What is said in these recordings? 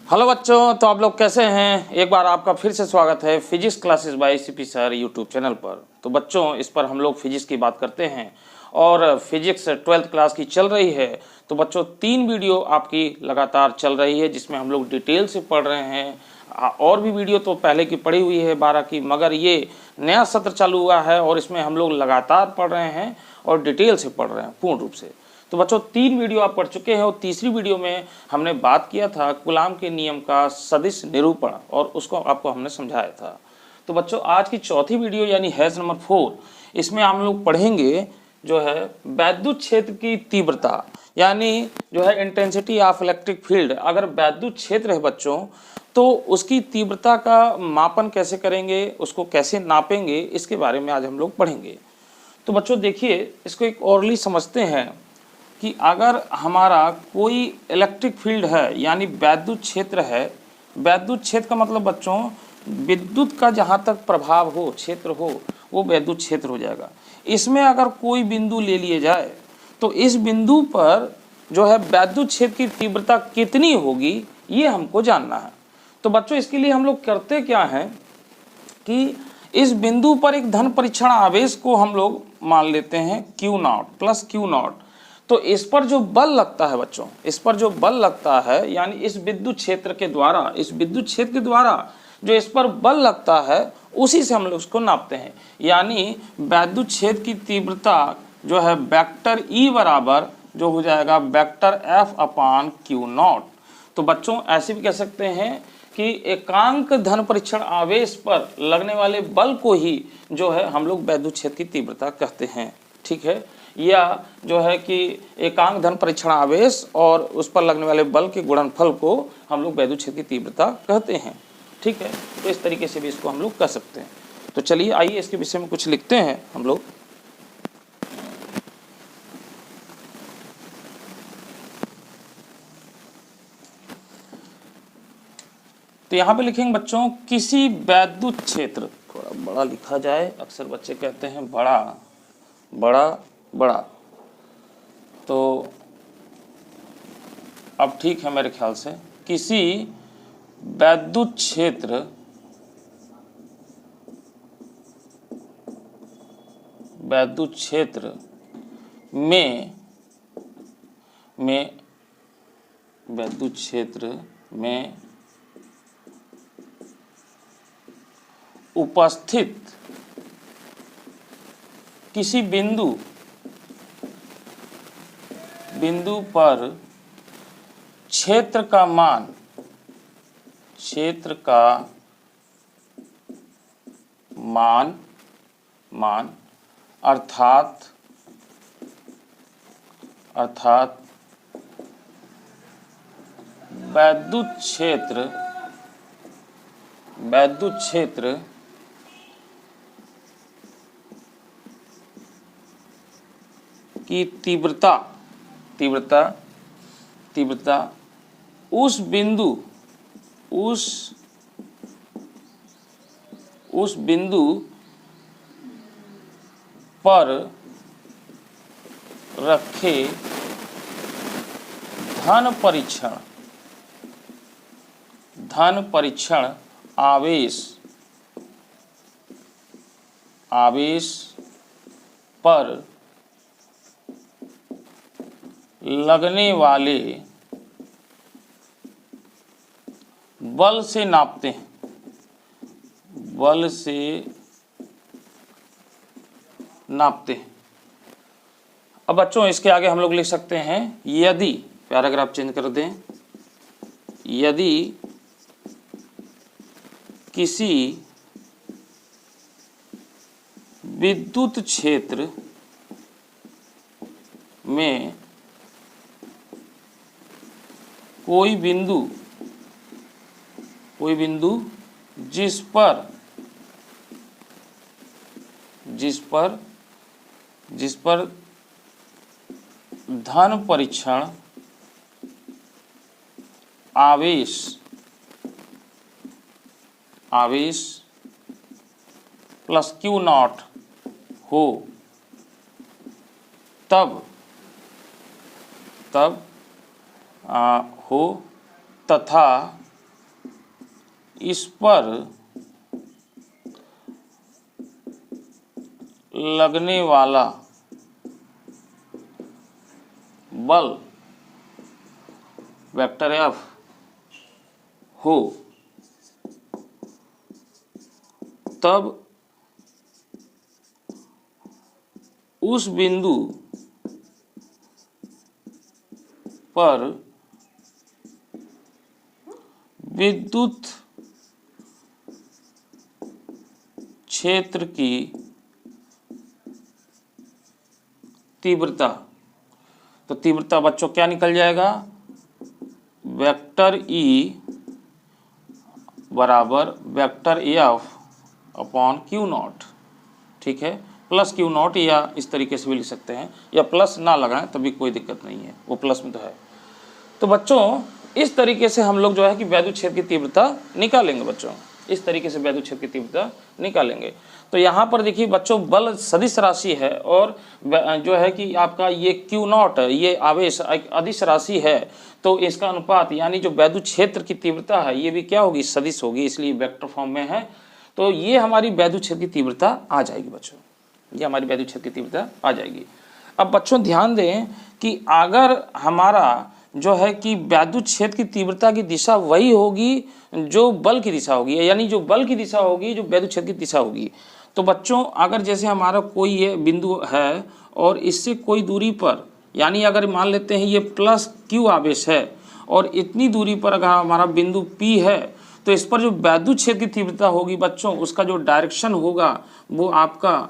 Hello बच्चों, तो आप लोग कैसे हैं। एक बार आपका फिर से स्वागत है physics classes bye CP sir YouTube channel पर। तो बच्चों, इस पर हम लोग फिजिक्स की बात करते हैं और फिजिक्स 12th क्लास की चल रही है। तो बच्चों 3 वीडियो आपकी लगातार चल रही है जिसमें हम लोग डिटेल से पढ़ रहे हैं। और भी वीडियो तो पहले की पढ़ी हुई है 12 की, मगर ये नया सत्र चालू हुआ है और इसमें हम लोग लगातार पढ़ रहे हैं और डिटेल से पढ़ रहे हैं पूर्ण रूप से। तो बच्चों 3 वीडियो आप पढ़ चुके हैं और तीसरी वीडियो में हमने बात किया था कूलाम के नियम का सदिश निरूपण और उसको आपको हमने समझाया था। तो बच्चों आज की चौथी वीडियो यानी हैश नंबर 4, इसमें हम लोग पढ़ेंगे जो है वैद्युत क्षेत्र की तीव्रता, यानी जो है इंटेंसिटी ऑफ इलेक्ट्रिक फील्ड। अगर वैद्युत क्षेत्र है बच्चों तो उसकी तीव्रता का मापन कैसे करेंगे, उसको कैसे नापेंगे, इसके बारे में आज हम लोग पढ़ेंगे। तो बच्चों देखिए, इसको एक ओरली समझते हैं कि अगर हमारा कोई इलेक्ट्रिक फील्ड है यानी वैद्युत क्षेत्र है। वैद्युत क्षेत्र का मतलब बच्चों विद्युत का जहाँ तक प्रभाव हो, क्षेत्र हो, वो वैद्युत क्षेत्र हो जाएगा। इसमें अगर कोई बिंदु ले लिए जाए तो इस बिंदु पर जो है वैद्युत क्षेत्र की तीव्रता कितनी होगी, ये हमको जानना है। तो बच्चों इसके लिए हम लोग करते क्या हैं कि इस बिंदु पर एक धन परीक्षण आवेश को हम लोग मान लेते हैं Q0 प्लस Q0। तो इस पर जो बल लगता है बच्चों, इस पर जो बल लगता है यानी इस विद्युत क्षेत्र के द्वारा, इस विद्युत क्षेत्र के द्वारा जो इस पर बल लगता है उसी से हम लोग उसको नापते हैं। यानी वैद्युत क्षेत्र की तीव्रता जो है वेक्टर E बराबर जो हो जाएगा वेक्टर F/Q0। तो बच्चों ऐसे भी कह सकते हैं कि एकांक धन परीक्षण आवेश पर लगने वाले बल को ही जो है हम लोग वैद्युत क्षेत्र की तीव्रता कहते हैं। ठीक है, या जो है कि एकांक धन परीक्षण आवेश और उस पर लगने वाले बल के गुणनफल को हम लोग वैद्युत क्षेत्र की तीव्रता कहते हैं। ठीक है, तो इस तरीके से भी इसको हम लोग कह सकते हैं। तो चलिए आइए इसके विषय में कुछ लिखते हैं हम लोग। तो यहाँ पे लिखेंगे बच्चों किसी वैद्युत क्षेत्र, थोड़ा बड़ा लिखा जाए, अक्सर बच्चे कहते हैं बड़ा बड़ा बड़ा, तो अब ठीक है मेरे ख्याल से। किसी वैद्युत क्षेत्र वैद्युत क्षेत्र में उपस्थित किसी बिंदु पर क्षेत्र का मान अर्थात वैद्युत क्षेत्र की तीव्रता उस बिंदु पर रखे धन परीक्षण आवेश पर लगने वाले बल से नापते हैं। अब बच्चों इसके आगे हम लोग लिख सकते हैं यदि, पैराग्राफ चेंज कर दें, यदि किसी विद्युत क्षेत्र में कोई बिंदु जिस पर धन परीक्षण आवेश प्लस Q0 हो तब हो तथा इस पर लगने वाला बल वेक्टर एफ हो तब उस बिंदु पर विद्युत क्षेत्र की तीव्रता, तो तीव्रता बच्चों क्या निकल जाएगा, वेक्टर ई बराबर vector F upon Q not, ठीक है, प्लस क्यू नॉट या इस तरीके से भी लिख सकते हैं, या प्लस ना लगाएं तभी कोई दिक्कत नहीं है, वो प्लस में तो है। तो बच्चों इस तरीके से हम लोग जो है कि वैद्युत क्षेत्र की तीव्रता निकालेंगे बच्चों, इस तरीके से वैद्युत क्षेत्र की तीव्रता निकालेंगे। तो यहाँ पर देखिए बच्चों बल सदिश राशि है और जो है कि आपका ये क्यू नॉट ये आवेश अदिश राशि है, तो इसका अनुपात यानी जो वैद्युत क्षेत्र की तीव्रता है ये भी क्या होगी, सदिश होगी, इसलिए वेक्टर फॉर्म में है। तो ये हमारी वैद्युत क्षेत्र की तीव्रता आ जाएगी बच्चों, ये हमारी वैद्युत क्षेत्र की तीव्रता आ जाएगी। अब बच्चों ध्यान दें कि अगर हमारा जो है कि वैद्युत क्षेत्र की तीव्रता की दिशा वही होगी जो बल की दिशा होगी, यानी जो बल की दिशा होगी जो वैद्युत क्षेत्र की दिशा होगी। तो बच्चों अगर जैसे हमारा कोई ये बिंदु है और इससे कोई दूरी पर, यानी अगर मान लेते हैं ये प्लस क्यू आवेश है और इतनी दूरी पर अगर हमारा बिंदु P है, तो इस पर जो वैद्युत क्षेत्र की तीव्रता होगी बच्चों उसका जो डायरेक्शन होगा वो आपका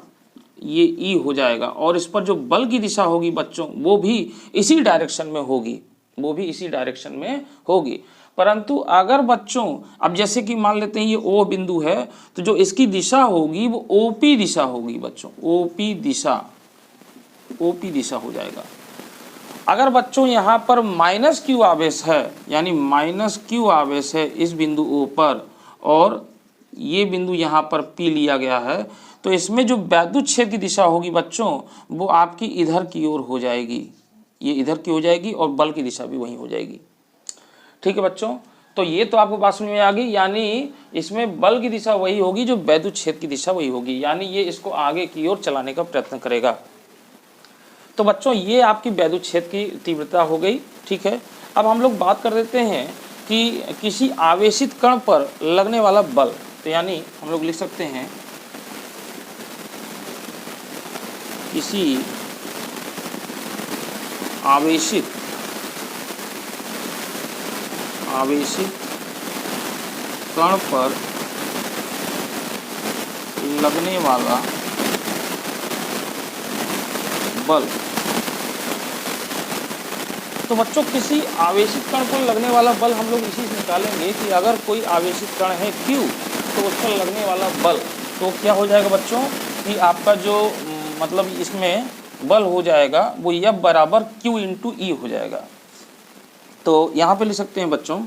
ये E हो जाएगा, और इस पर जो बल की दिशा होगी बच्चों वो भी इसी डायरेक्शन में होगी, वो भी इसी डायरेक्शन में होगी। परंतु अगर बच्चों अब जैसे कि मान लेते हैं ये O बिंदु है, तो जो इसकी दिशा होगी वो OP दिशा होगी बच्चों, OP दिशा हो जाएगा। अगर बच्चों यहाँ पर माइनस क्यू आवेश है, यानी माइनस क्यू आवेश है इस बिंदु O पर और ये बिंदु यहाँ पर P लिया गया है, तो इसमें जो वैद्युत क्षेत्र की दिशा होगी बच्चों वो आपकी इधर की ओर हो जाएगी, ये इधर की हो जाएगी और बल की दिशा भी वहीं हो जाएगी, ठीक है बच्चों। तो ये तो आपको बात समझ में आ गई, यानी इसमें बल की दिशा वही होगी जो वैद्युत क्षेत्र की दिशा वही होगी, यानी ये इसको आगे की ओर चलाने का प्रयत्न करेगा। तो बच्चों ये आपकी वैद्युत क्षेत्र की तीव्रता हो गई, ठीक है। अब हम लोग बात कर देते हैं कि किसी आवेशित कण पर लगने वाला बल, तो यानी हम लोग लिख सकते हैं किसी आवेशित कण पर लगने वाला बल। तो बच्चों किसी आवेशित कण पर लगने वाला बल हम लोग इसी से निकालेंगे कि अगर कोई आवेशित कण है Q तो उस पर लगने वाला बल तो क्या हो जाएगा बच्चों कि आपका जो मतलब इसमें बल हो जाएगा वो F बराबर Q इंटू E हो जाएगा। तो यहाँ पे लिख सकते हैं बच्चों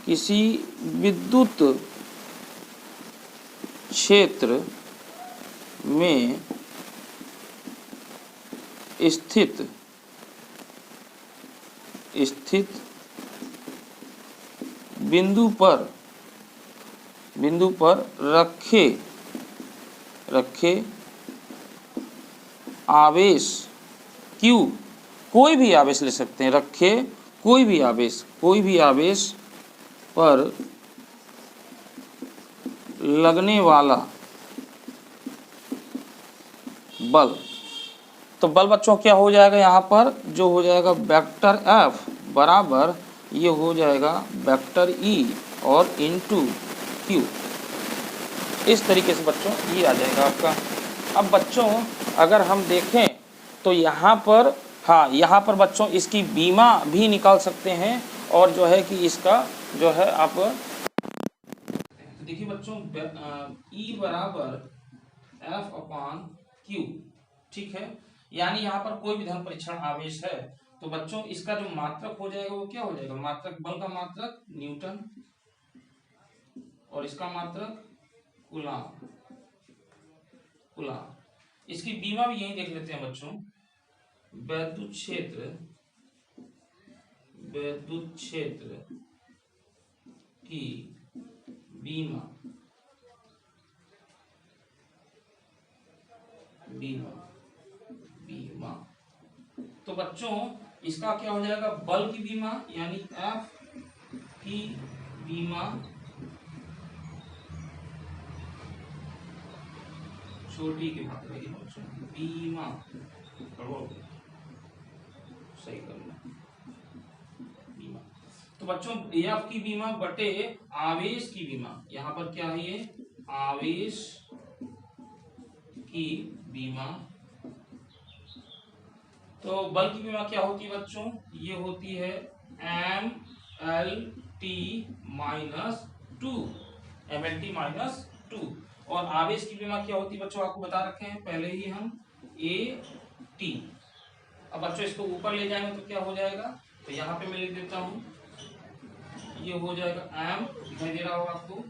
किसी विद्युत क्षेत्र में स्थित बिंदु पर रखे आवेश Q, कोई भी आवेश ले सकते हैं, रखे कोई भी आवेश पर लगने वाला बल। तो बल बच्चों क्या हो जाएगा, यहाँ पर जो हो जाएगा वेक्टर F बराबर ये हो जाएगा वेक्टर E और इंटू Q, इस तरीके से बच्चों ये आ जाएगा आपका। अब बच्चों अगर हम देखें तो यहाँ पर हाँ यहाँ पर बच्चों इसकी बीमा भी निकाल सकते हैं और जो है कि इसका जो है आप देखिए बच्चों E बराबर F अपान Q, ठीक है, यानी यहाँ पर कोई भी धन परीक्षण आवेश है तो बच्चों इसका जो मात्रक हो जाएगा वो क्या हो जाएगा, मात्रक बल का मात्रक न्यूटन और इसका मात्रक कूलॉम। इसकी बीमा भी यही देख लेते हैं बच्चों, वैद्युत क्षेत्र की बीमा बीमा बीमा। तो बच्चों इसका क्या हो जाएगा, बल की बीमा यानी एफ की बीमा छोटी की बात रहेगी बच्चों, बीमा सही करना बीमा। तो बच्चों एफ की बीमा बटे आवेश की बीमा, यहां पर क्या है ये आवेश की बीमा। तो बल की बीमा क्या होती है बच्चों, ये होती है M L T minus two, M L T minus two. और आवेश की बीमा क्या होती है बच्चों, आपको बता रखे हैं पहले ही हम, ए टी। अब बच्चों इसको ऊपर ले जाएंगे तो क्या हो जाएगा, तो यहाँ पे मैं लिख देता हूं, ये हो जाएगा एम, दिखाई दे रहा होगा आपको,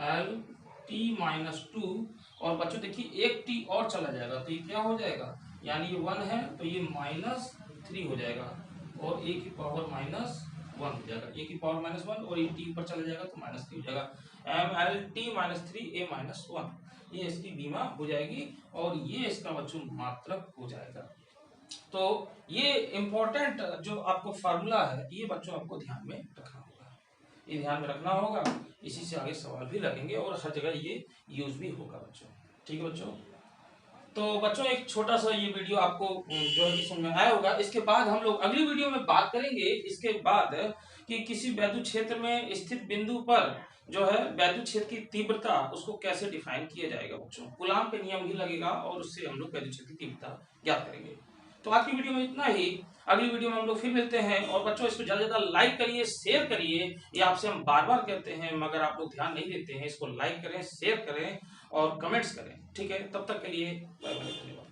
एल टी माइनस टू। और बच्चों देखिए एक टी और चला जाएगा तो ये क्या हो जाएगा, यानी ये 1 है तो ये -3 हो जाएगा और ए की पावर -1 हो जाएगा, ए की पावर -1 और ये टी ऊपर चला जाएगा तो -3 हो जाएगा, एम एल टी -3 ए -1, ये इसकी बीमा हो जाएगी और ये इसका बच्चों मात्रक हो जाएगा। तो ये इंपॉर्टेंट जो आपको फार्मूला है ये बच्चों आपको ध्यान में रखना होगा, ये ध्यान में रखना होगा, इसी से आगे सवाल भी लगेंगे और हर जगह ये यूज भी होगा बच्चों। ठीक है बच्चों, तो बच्चों एक छोटा सा ये वीडियो आपको जो है समझ में आया होगा। इसके बाद हम लोग अगली वीडियो में बात करेंगे इसके बाद कि किसी वैद्युत क्षेत्र में स्थित बिंदु पर जो है वैद्युत क्षेत्र की तीव्रता उसको कैसे डिफाइन किया जाएगा बच्चों, कूलाम के नियम ही लगेगा और उससे हम लोग वैद्युत क्षेत्र की तीव्रता ज्ञात करेंगे। तो आज की वीडियो में इतना ही, अगली वीडियो में हम लोग फिर मिलते हैं। और बच्चों इसको ज्यादा ज्यादा लाइक करिए, शेयर करिए, ये आपसे हम बार बार कहते हैं मगर आप लोग ध्यान नहीं देते हैं। इसको लाइक करें, शेयर करें और कमेंट्स करें। ठीक है, तब तक के लिए बाय बाय, धन्यवाद।